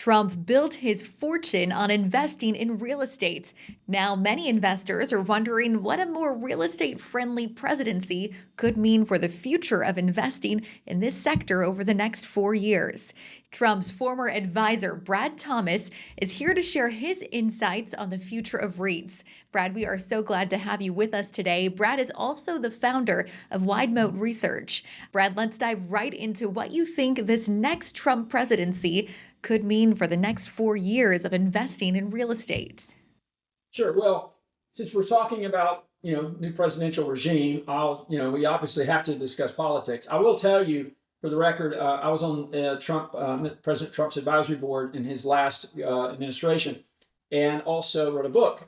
Trump built his fortune on investing in real estate. Now, many investors are wondering what a more real estate friendly presidency could mean for the future of investing in this sector over the next 4 years. Trump's former advisor, Brad Thomas, is here to share his insights on the future of REITs. Brad, we are so glad to have you with us today. Brad is also the founder of Moat Research. Brad, let's dive right into what you think this next Trump presidency could mean for the next 4 years of investing in real estate. Sure. Well, since we're talking about new presidential regime, we obviously have to discuss politics. I will tell you, for the record, I was on President Trump's advisory board in his last administration, and also wrote a book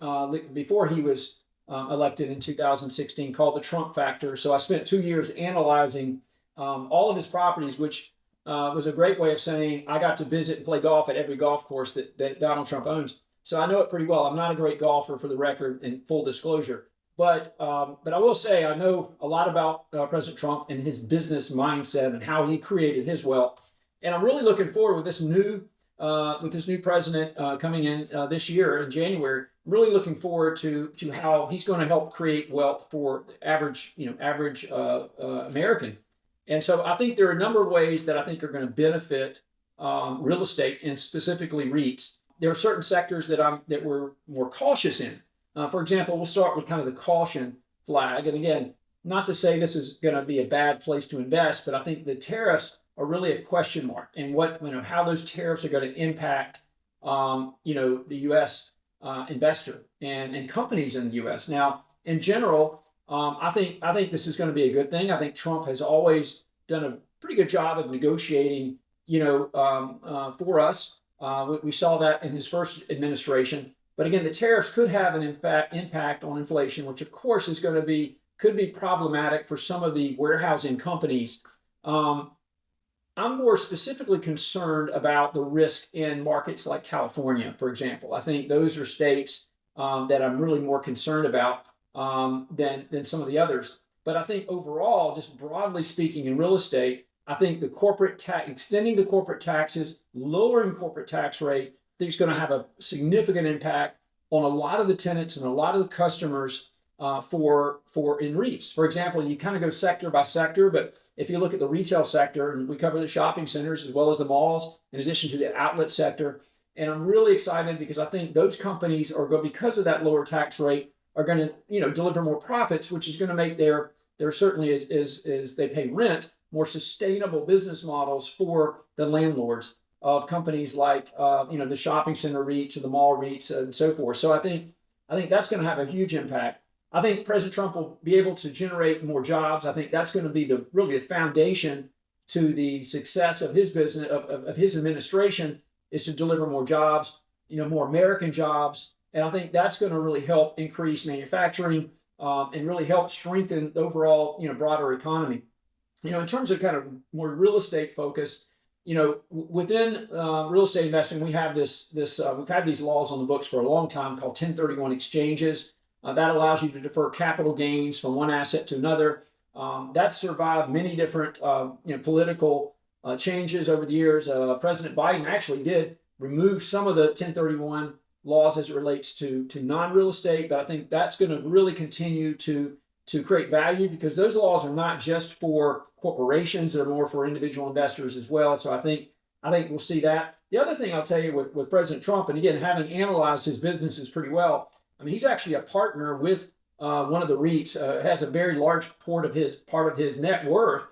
before he was elected in 2016 called The Trump Factor. So I spent 2 years analyzing all of his properties, which was a great way of saying I got to visit and play golf at every golf course that Donald Trump owns. So I know it pretty well. I'm not a great golfer, for the record, in full disclosure. But I will say I know a lot about President Trump and his business mindset and how he created his wealth. And I'm really looking forward with this new president coming in this year in January. Really looking forward to how he's going to help create wealth for the average American. And so I think there are a number of ways that I think are going to benefit real estate, and specifically REITs. There are certain sectors that we're more cautious in. For example, we'll start with kind of the caution flag. And again, not to say this is going to be a bad place to invest, but I think the tariffs are really a question mark, and how those tariffs are going to impact the U.S. Investor and companies in the U.S. Now, in general, I think this is going to be a good thing. I think Trump has always done a pretty good job of negotiating, for us. We saw that in his first administration. But again, the tariffs could have an impact on inflation, which of course could be problematic for some of the warehousing companies. I'm more specifically concerned about the risk in markets like California, for example. I think those are states that I'm really more concerned about than some of the others. But I think overall, just broadly speaking, in real estate, I think the extending the corporate taxes, lowering corporate tax rate, I think is going to have a significant impact on a lot of the tenants and a lot of the customers for in REITs. For example, you kind of go sector by sector, but if you look at the retail sector, and we cover the shopping centers as well as the malls, in addition to the outlet sector, and I'm really excited because I think those companies are going, because of that lower tax rate, are going to deliver more profits, which is going to make their certainly as they pay rent, more sustainable business models for the landlords of companies like the shopping center REITs or the mall REITs and so forth. So I think that's going to have a huge impact. I think President Trump will be able to generate more jobs. I think that's going to be really the foundation to the success of his business, of his administration, is to deliver more jobs, more American jobs. And I think that's going to really help increase manufacturing and really help strengthen the overall, broader economy. In terms of kind of more real estate focus, within real estate investing, we have we've had these laws on the books for a long time called 1031 exchanges. That allows you to defer capital gains from one asset to another. That's survived many different political changes over the years. President Biden actually did remove some of the 1031 laws as it relates to non-real estate, but I think that's going to really continue to create value, because those laws are not just for corporations, they're more for individual investors as well. So I think we'll see that. The other thing I'll tell you with President Trump, and again, having analyzed his businesses pretty well, I mean, he's actually a partner with one of the REITs, has a very large part of his net worth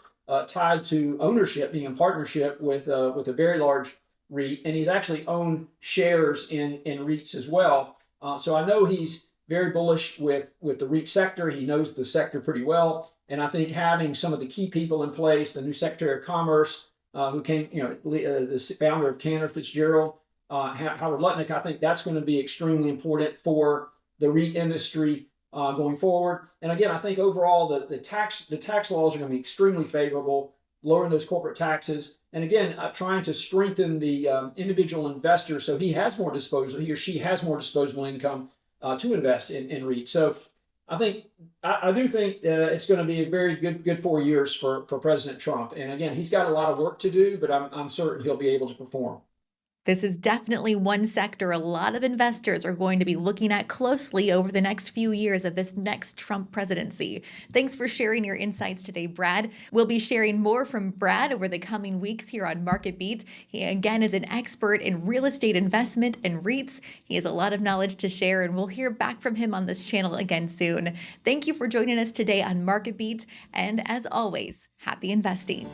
tied to ownership, being in partnership with a very large REIT, and he's actually owned shares in REITs as well. So I know he's very bullish with the REIT sector. He knows the sector pretty well, and I think having some of the key people in place, the new Secretary of Commerce, who came, the founder of Cantor Fitzgerald, Howard Lutnick, I think that's going to be extremely important for the REIT industry going forward. And again, I think overall the tax laws are going to be extremely favorable, lowering those corporate taxes, and again, trying to strengthen the individual investor so he or she has more disposable income to invest in REIT. So I do think it's going to be a very good 4 years for President Trump. And again, he's got a lot of work to do, but I'm certain he'll be able to perform. This is definitely one sector a lot of investors are going to be looking at closely over the next few years of this next Trump presidency. Thanks for sharing your insights today, Brad. We'll be sharing more from Brad over the coming weeks here on MarketBeat. He, again, is an expert in real estate investment and REITs. He has a lot of knowledge to share, and we'll hear back from him on this channel again soon. Thank you for joining us today on MarketBeat, and as always, happy investing.